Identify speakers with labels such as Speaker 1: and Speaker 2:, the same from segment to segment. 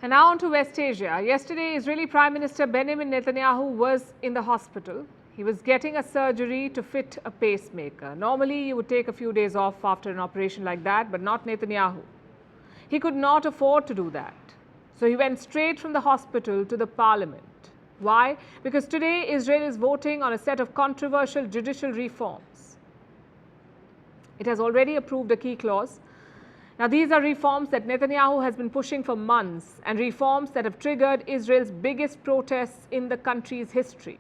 Speaker 1: And now on to West Asia. Yesterday, Israeli Prime Minister Benjamin Netanyahu was in the hospital. He was getting a surgery to fit a pacemaker. Normally, you would take a few days off after an operation like that, but not Netanyahu. He could not afford to do that. So he went straight from the hospital to the parliament. Why? Because today, Israel is voting on a set of controversial judicial reforms. It has already approved a key clause. Now, these are reforms that Netanyahu has been pushing for months and reforms that have triggered Israel's biggest protests in the country's history.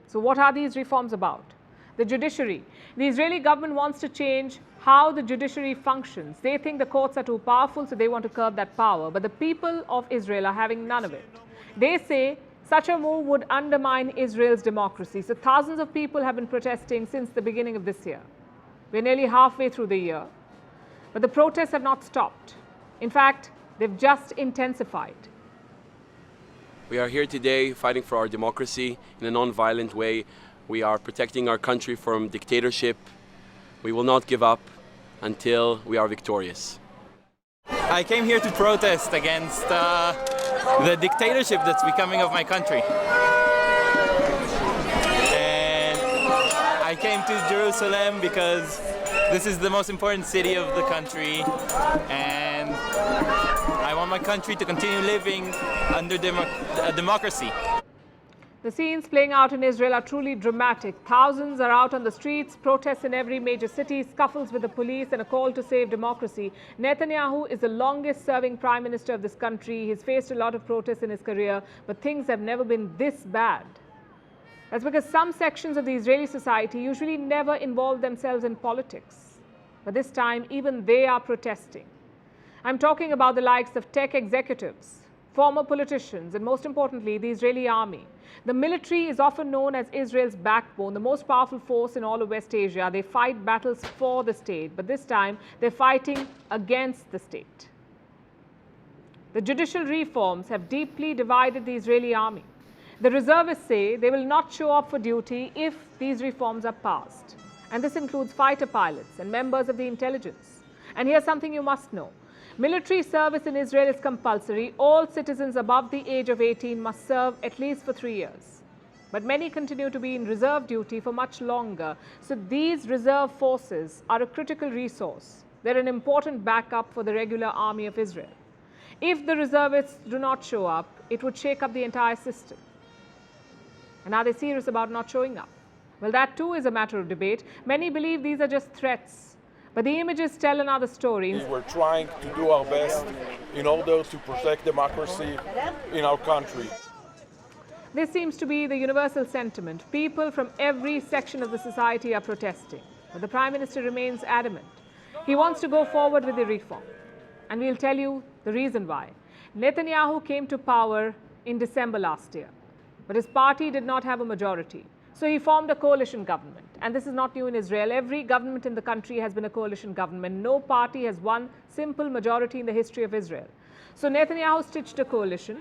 Speaker 1: So what are these reforms about? The judiciary. The Israeli government wants to change how the judiciary functions. They think the courts are too powerful, so they want to curb that power. But the people of Israel are having none of it. They say such a move would undermine Israel's democracy. So thousands of people have been protesting since the beginning of this year. We're nearly halfway through the year. But the protests have not stopped. In fact, they've just intensified.
Speaker 2: We are here today fighting for our democracy in a non-violent way. We are protecting our country from dictatorship. We will not give up until we are victorious.
Speaker 3: I came here to protest against the dictatorship that's becoming of my country. And I came to Jerusalem because this is the most important city of the country, and I want my country to continue living under democracy.
Speaker 1: The scenes playing out in Israel are truly dramatic. Thousands are out on the streets, protests in every major city, scuffles with the police, and a call to save democracy. Netanyahu is the longest-serving prime minister of this country. He's faced a lot of protests in his career, but things have never been this bad. That's because some sections of the Israeli society usually never involve themselves in politics. But this time, even they are protesting. I'm talking about the likes of tech executives, former politicians, and most importantly, the Israeli army. The military is often known as Israel's backbone, the most powerful force in all of West Asia. They fight battles for the state, but this time, they're fighting against the state. The judicial reforms have deeply divided the Israeli army. The reservists say they will not show up for duty if these reforms are passed. And this includes fighter pilots and members of the intelligence. And here's something you must know. Military service in Israel is compulsory. All citizens above the age of 18 must serve at least for 3 years. But many continue to be in reserve duty for much longer. So these reserve forces are a critical resource. They're an important backup for the regular army of Israel. If the reservists do not show up, it would shake up the entire system. And are they serious about not showing up? Well, that too is a matter of debate. Many believe these are just threats. But the images tell another story.
Speaker 4: We're trying to do our best in order to protect democracy in our country.
Speaker 1: This seems to be the universal sentiment. People from every section of the society are protesting. But the Prime Minister remains adamant. He wants to go forward with the reform. And we'll tell you the reason why. Netanyahu came to power in December last year. But his party did not have a majority. So he formed a coalition government. And this is not new in Israel. Every government in the country has been a coalition government. No party has won simple majority in the history of Israel. So Netanyahu stitched a coalition,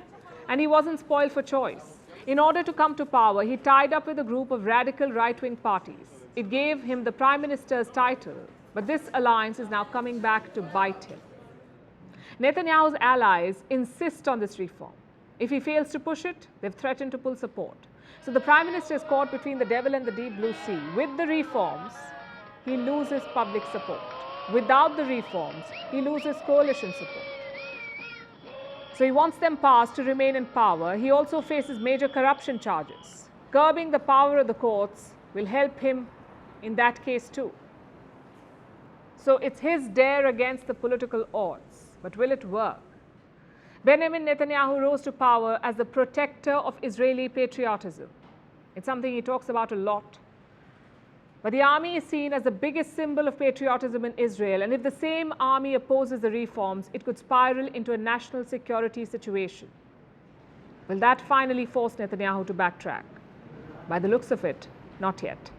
Speaker 1: and he wasn't spoiled for choice. In order to come to power, he tied up with a group of radical right-wing parties. It gave him the prime minister's title. But this alliance is now coming back to bite him. Netanyahu's allies insist on this reform. If he fails to push it, they've threatened to pull support. So the Prime Minister is caught between the devil and the deep blue sea. With the reforms, he loses public support. Without the reforms, he loses coalition support. So he wants them passed to remain in power. He also faces major corruption charges. Curbing the power of the courts will help him in that case too. So it's his dare against the political odds. But will it work? Benjamin Netanyahu rose to power as the protector of Israeli patriotism. It's something he talks about a lot. But the army is seen as the biggest symbol of patriotism in Israel. And if the same army opposes the reforms, it could spiral into a national security situation. Will that finally force Netanyahu to backtrack? By the looks of it, not yet.